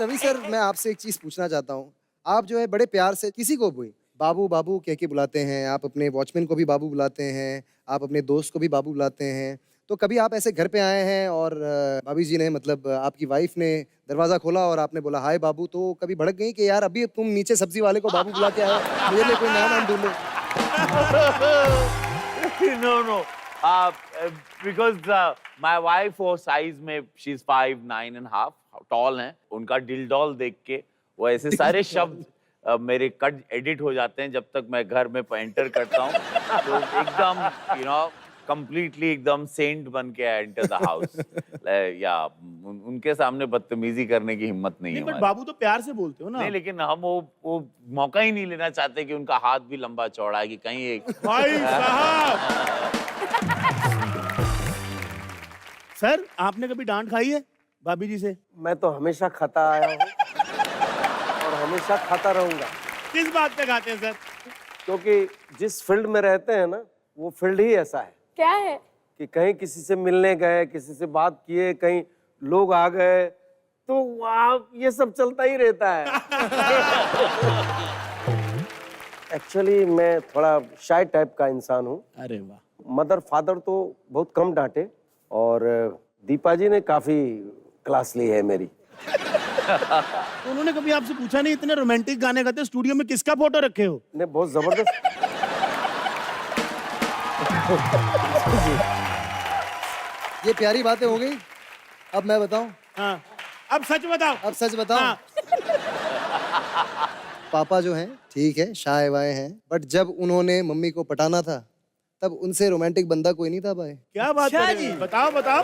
Ravi sir, मैं आपसे एक चीज पूछना चाहता हूँ। आप जो है बड़े प्यार से किसी को भी बाबू बाबू कह के बुलाते हैं, आप अपने वॉचमैन को भी बाबू बुलाते हैं, आप अपने दोस्त को भी बाबू बुलाते हैं। तो कभी आप ऐसे घर पे आए हैं और भाभी जी ने मतलब आपकी वाइफ ने दरवाजा खोला और आपने बोला हाय बाबू, तो कभी भड़क गई कि यार अभी तुम नीचे सब्जी वाले को बाबू बुला के आए हो, मेरे लिए कोई नया नाम ढूंढो? No, no. Because my wife वो size में she's 5'9.5" tall हैं, उनका डिलडॉल देख के वो ऐसे सारे शब्द मेरे कट एडिट हो जाते हैं जब तक मैं घर में एंटर करता हूँ, तो एकदम completely एकदम सेंट बन के एंटर द हाउस। या उनके सामने बदतमीजी करने की हिम्मत नहीं है नहीं, बट हमारी। बाबू तो प्यार से बोलते हो ना। नहीं, लेकिन हम वो मौका ही नहीं लेना चाहते कि उनका हाथ भी लंबा चौड़ा है कि कहीं एक भाई साहब। सर, आपने कभी डांट खाई है भाभी जी से? मैं तो हमेशा खाता आया हूँ और हमेशा खाता रहूंगा, किस बात पे खाते हैं सर? क्योंकि जिस फील्ड में रहते हैं ना, वो फील्ड ही ऐसा है क्या है? कि कहीं किसी से मिलने गए, किसी से बात किए, कहीं लोग आ गए, तो वहाँ ये सब चलता ही रहता है। एक्चुअली मैं थोड़ा शाय टाइप का इंसान हूँ। अरे वाह। मदर फादर तो बहुत कम डांटे और दीपा जी ने काफी क्लास ली है मेरी। तो उन्होंने कभी आपसे पूछा नहीं, इतने रोमांटिक गाने गाते स्टूडियो में किसका फोटो रखे हो? ने बहुत जबरदस्त। ये प्यारी बातें हो गई। अब मैं बताऊं? हाँ, अब सच बताओ। अब सच बताओ। हाँ। पापा जो हैं ठीक है, शाय वाय हैं, बट जब उन्होंने मम्मी को पटाना था तब उनसे रोमांटिक बंदा कोई नहीं था भाई। क्या बात कर रहे हो? बताओ बताओ।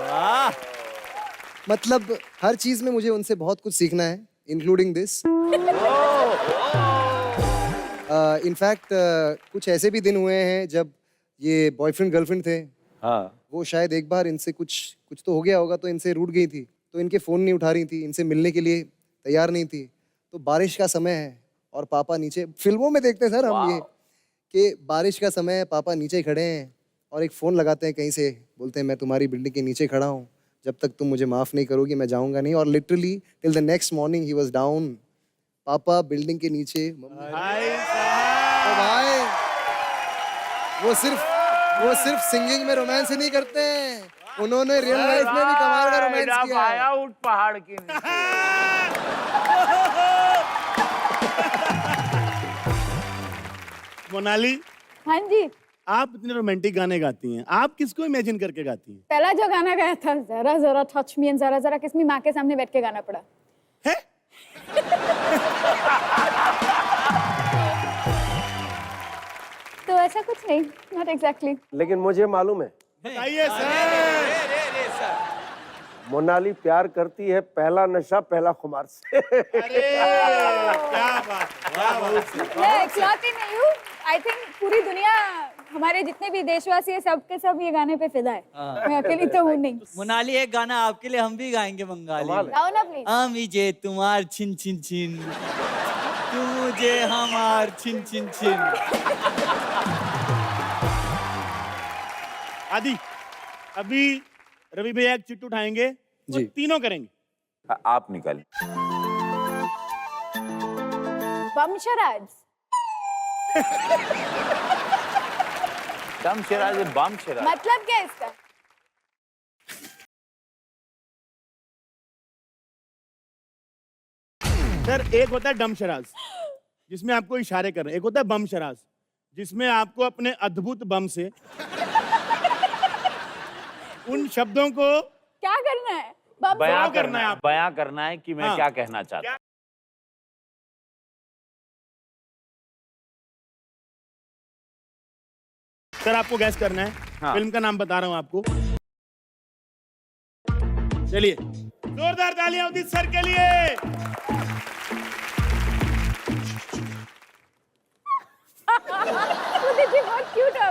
मतलब हर चीज में मुझे उनसे बहुत कुछ सीखना है, इंक्लूडिंग दिस। इनफैक्ट कुछ ऐसे भी दिन हुए हैं जब ये बॉयफ्रेंड गर्लफ्रेंड थे। हाँ। वो शायद एक बार इनसे कुछ तो हो गया होगा, तो इनसे रूठ गई थी, तो इनके फ़ोन नहीं उठा रही थी, इनसे मिलने के लिए तैयार नहीं थी। तो बारिश का समय है और पापा नीचे, फिल्मों में देखते हैं सर हम ये कि बारिश का समय है, पापा नीचे खड़े हैं और एक फ़ोन लगाते हैं कहीं से, बोलते हैं मैं तुम्हारी बिल्डिंग के नीचे खड़ा हूँ, जब तक तुम मुझे माफ़ नहीं करोगी मैं जाऊँगा नहीं। और literally till the next morning he was down. पापा बिल्डिंग के नीचे, मम्मी। तो भाई वो सिर्फ सिंगिंग में रोमांस ही नहीं करते हैं, उन्होंने रियल लाइफ में भी कमाल का रोमांस किया है। आया उठ पहाड़ के नीचे। मोनाली, हाँ जी। आप इतने रोमांटिक गाने गाती हैं, आप किसको इमेजिन करके गाती हैं? पहला जो गाना गाया था, जरा जरा टच मी एंड जरा जरा किस मी, माँ के सामने बैठ के गाना पड़ा है? तो ऐसा कुछ नहीं, नॉट एग्जैक्टली। लेकिन मुझे मालूम है, बताइए सर। मोनाली प्यार करती है पहला नशा पहला खुमार से। अरे क्या बात, क्या बात। आई थिंक पूरी दुनिया, हमारे जितने भी देशवासी है, सब के सब ये गाने पे फिदा है। मैं अकेली तो हूँ नहीं। मोनाली, एक गाना आपके लिए हम भी गाएंगे बंगाली में। गाओ ना प्लीज। हम जे तुम्हार छिन छिन छिन, तू मुझे हमार छिन छिन छिन। आदि, अभी रवि भैया एक चिट्टू उठाएंगे और जी। तीनों करेंगे। आप निकालिए। बमशराज। दम शराज, बम शराज। मतलब क्या है इसका? सर, एक होता है डम शराज जिसमें आपको इशारे कर रहे हैं, एक होता है बम शराज जिसमें आपको अपने अद्भुत बम से उन शब्दों को क्या करना है? बम बयां करना है आप। बयां करना है कि मैं हाँ। क्या कहना चाहता हूँ। सर, आपको गैस करना है। हाँ। फिल्म का नाम बता रहा हूं आपको। चलिए, जोरदार तालियां उदित सर के लिए। उदित जी बहुत क्यूट हो।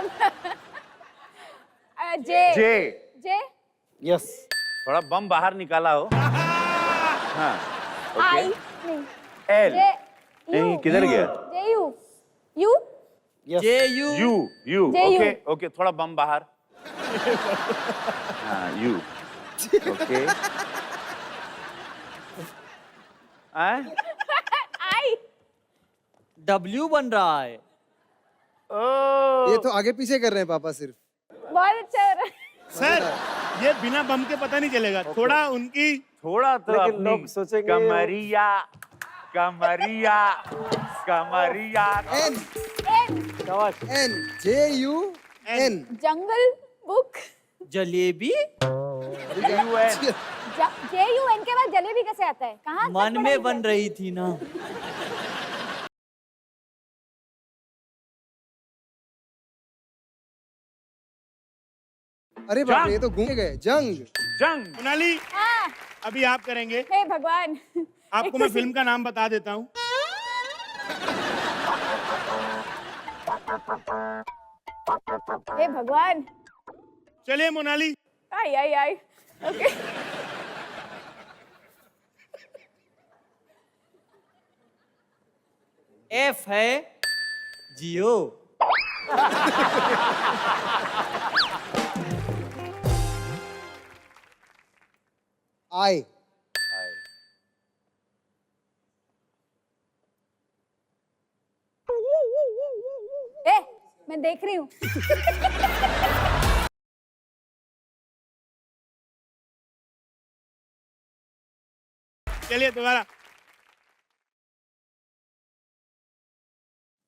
जे। जे। जे। यस। थोड़ा बम बाहर निकाला हो। हाँ। I okay. नहीं। एल। जे। नहीं, किधर गया? J U. U. J U U. J U. Okay okay, थोड़ा बम बाहर। हाँ, यू। ओके। हैं? आई। W बन रहा है। ओ, ये तो आगे पीछे कर रहे हैं पापा सिर्फ। बहुत अच्छा हो रहा है। सर ये बिना बम के पता नहीं चलेगा, थोड़ा उनकी थोड़ा तो लेकिन अपनी लोग सोचेंगे- कमरिया कमरिया कमरिया एन शाबाश। एन JUN। Jungle Book. जलेबी UN। JUN के बाद जलेबी कैसे आता है? कहाँ मन में बन रही थी ना। अरे बाप रे, जंग। ये तो घूम गए। जंग। जंग। मोनाली हाँ। अभी आप करेंगे। हे भगवान। आपको मैं फिल्म का नाम बता देता हूँ। हे भगवान। चलिए मोनाली। आई आई आई। ओके। F है जियो। I। ए, मैं देख रही हूँ। चलिए दोबारा।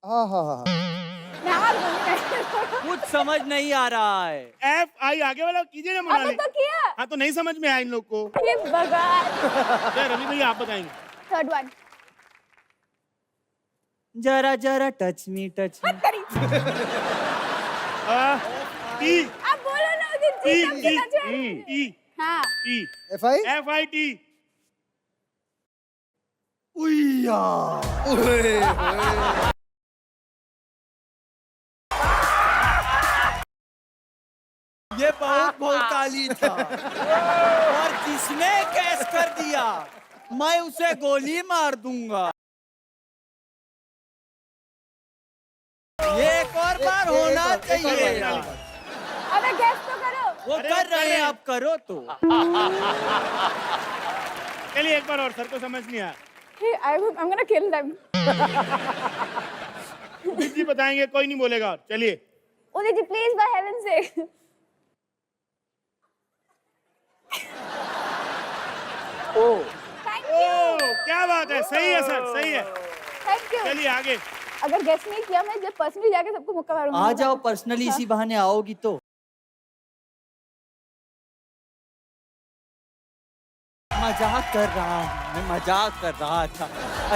हाँ हाँ हाँ। मैं हार गई। कुछ समझ नहीं आ रहा है। FI आगे वाला कीजिए ना अभी मोनाली। तो किया। हाँ तो नहीं समझ में आया इन लोग को। हे भगवान। क्या रवि भैया आप बताएंगे? Third one. जरा जरा टच मी टच मी। करी। टी अब बोलो ना मुझे ई जी समझना चाहिए। ई हाँ। ई FI। FIT। ये बहुत भौकाली था। और जिसने कैच कर दिया मैं उसे गोली मार दूंगा। ये एक और बार होना चाहिए यार। अबे गैस तो करो। वो अरे कर रहे हैं, आप करो तो। चलिए एक बार और, सर को समझ नहीं आया। Hey, I'm gonna kill them. Udit ji बताएंगे, कोई नहीं बोलेगा और। चलिए Udit ji please bye haven से। ओ थैंक ओ यू। क्या बात है, सही है सर, सही है। Thank you. चलिए आगे। अगर गेस नहीं किया मैं जब पर्सनली जाके सबको मुक्का मारूंगी। आ जाओ पर्सनली, इसी बहाने आओगी तो। मजाक कर रहा हूँ, मैं मजाक कर रहा था,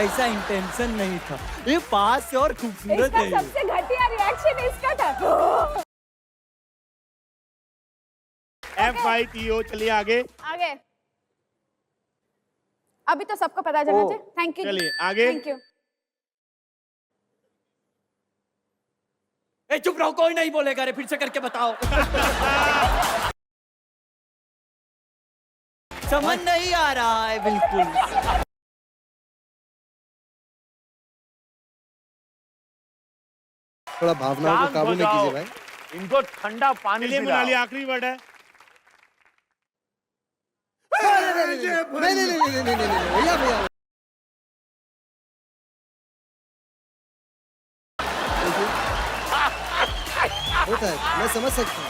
ऐसा इंटेंशन नहीं था। ये पास से और खूबसूरत इसका है ये। सबसे घटिया रिएक्शन इसका था। FITO। चलिए आगे। आगे। अभी तो सबको पता चलना ओ, चाहिए। Thank you. चलिए, आगे। Thank you. ए चुप रहो, कोई नहीं बोलेगा रे, फिर से करके बताओ। समझ नहीं आ रहा है बिल्कुल। थोड़ा भावनाओं को शांत काबू हो में कीजिए जाओ। भाई। इनको ठंडा पानी चलिए पिलाओ। मोनाली आखिरी वर्ड है। नहीं नहीं नहीं नहीं नहीं नहीं नहीं भैया भैया। देखिए, होता है, मैं समझ सकता हूँ,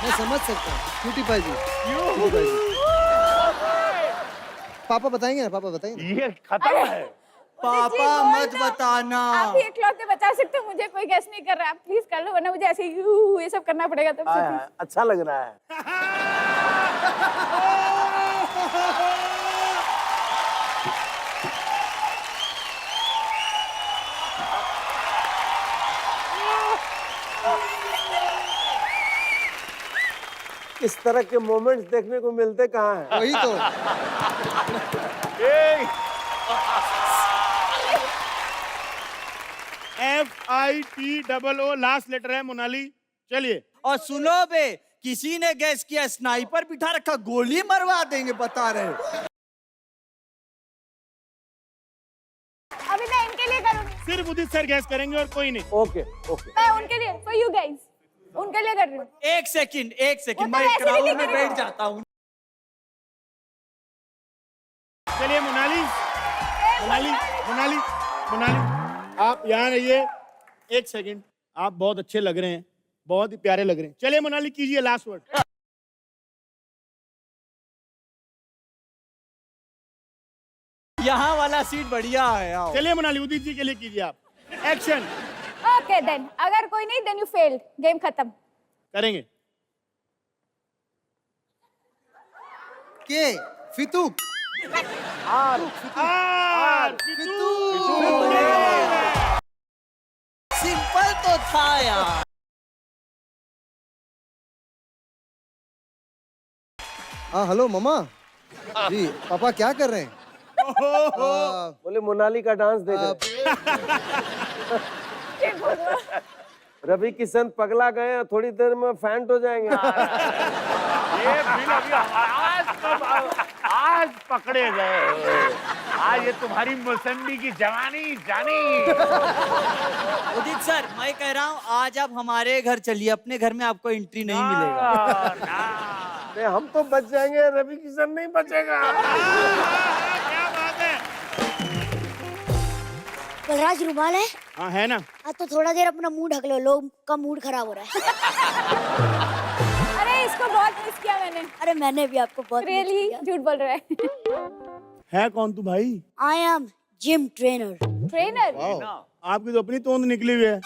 मैं समझ सकता हूँ। क्यूटी पाई जी, क्यूटी पाई जी। पापा बताएंगे ना, पापा बताएंगे। ये खत्म है। पापा मत बताना। आप ही इकलौते बचा सकते हो, मुझे कोई गेस नहीं कर रहा है। आप प्लीज कर लो, वरना मुझे ऐसे ये सब करना पड़ेगा तब से। अच्छा लग रहा है। इस तरह के मोमेंट्स देखने को मिलते कहाँ हैं? वही तो। ए, FITOO लास्ट लेटर है मोनाली। चलिए और सुनो बे, किसी ने गैस किया, स्नाइपर बिठा रखा, गोली मरवा देंगे, बता रहे। अभी मैं इनके लिए करूंगी। सिर्फ उदित सर गैस करेंगे और कोई नहीं। Okay okay. मैं उनके लिए, फॉर यू गाइस, उनके लिए कर रही हूँ। एक सेकंड वो तो मैं वैसे भी क्राउड नहीं में करेगा। बैठ जाता हूँ। चलिए मोनाली। मोनाली मोनाली मोनाली आप यहाँ रहिए 1 सेकंड। आप बहुत अच्छे लग रहे हैं, बहुत ही प्यारे लग रहे हैं। चलिए मोनाली कीजिए लास्ट वर्ड। यहाँ वाला सीट बढ़िया है, आओ। चलिए मोनाली उदित जी के लिए कीजिए आप। एक्शन ओके देन, अगर कोई नहीं देन यू फेल्ड, गेम खत्म। करेंगे। के फितू सिंपल तो था यार। हाँ हेलो मम्मा जी, पापा क्या कर रहे हैं? बोले मोनाली का डांस देख रहे। रवि किशन पगला गए हैं, थोड़ी देर में फैंट हो जाएंगे। ये बिल अभी आज पकड़े गए। आज ये तुम्हारी मौसम्बी की जवानी जानी। उदित सर, मैं कह रहा हूँ आज आप हमारे घर चलिए, अपने घर में आपको एंट्री नहीं मिलेगा। नहीं, हम तो बच जाएंगे, रवि किशन नहीं बचेगा। क्या बात है। बलराज रुमाल है? हाँ है ना। हाँ तो थोड़ा देर अपना मुंह ढक लो, लोग का मूड खराब हो रहा है। अरे इसको बहुत मिस किया मैंने। अरे मैंने भी आपको बहुत रियली झूठ बोल रहा है। है कौन तू भाई? I am gym trainer. Trainer? आपकी तो अपनी तोंद निकली हुई है।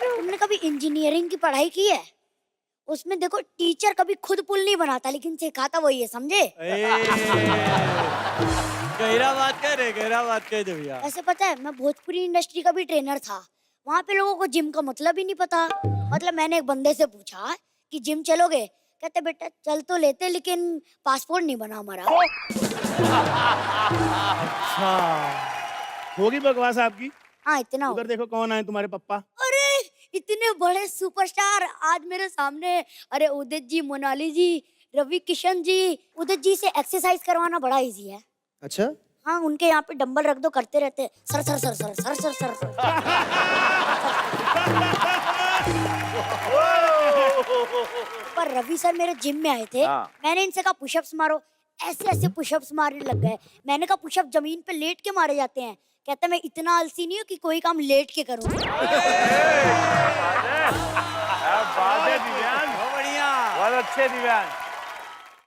तुमने कभी इंजीनियरिंग की पढ़ाई की है? उसमें देखो टीचर कभी खुद पुल नहीं बनाता, लेकिन सिखाता वही है, समझे? गहरा बात कह रहे, गहरा बात कह दे भैया। ऐसे पता है, मैं भोजपुरी इंडस्ट्री का भी ट्रेनर था। वहाँ पे लोगों को जिम का मतलब ही नहीं पता। मतलब मैंने एक बंदे से पूछा कि जिम चलोगे? कहते बेटा चल तो लेते, लेकिन पासपोर्ट नहीं बना हमारा। होगी बकवास आपकी। हाँ इतना हो। उधर देखो कौन आए तुम्हारे पप्पा। अरे इतने बड़े सुपरस्टार आज मेरे सामने। अरे उदित जी, मोनाली जी, रवि किशन जी। उदित जी से एक्सरसाइज करवाना बड़ा इजी है। अच्छा हाँ, उनके यहाँ पे डंबल रख दो, करते रहते हैं। Sir sir sir sir sir sir sir sir. पर रवि सर मेरे जिम में आए थे। मैंने इनसे कहा पुशअप्स मारो, ऐसे ऐसे पुशअप्स मारने लग गए। मैंने कहा पुशअप जमीन पे लेट के मारे जाते हैं। कहता मैं इतना आलसी नहीं हूँ कि कोई काम लेट के करूँ। बात है दिव्यांग, बहुत बढ़िया। बहुत अच्छे दिव्यांग।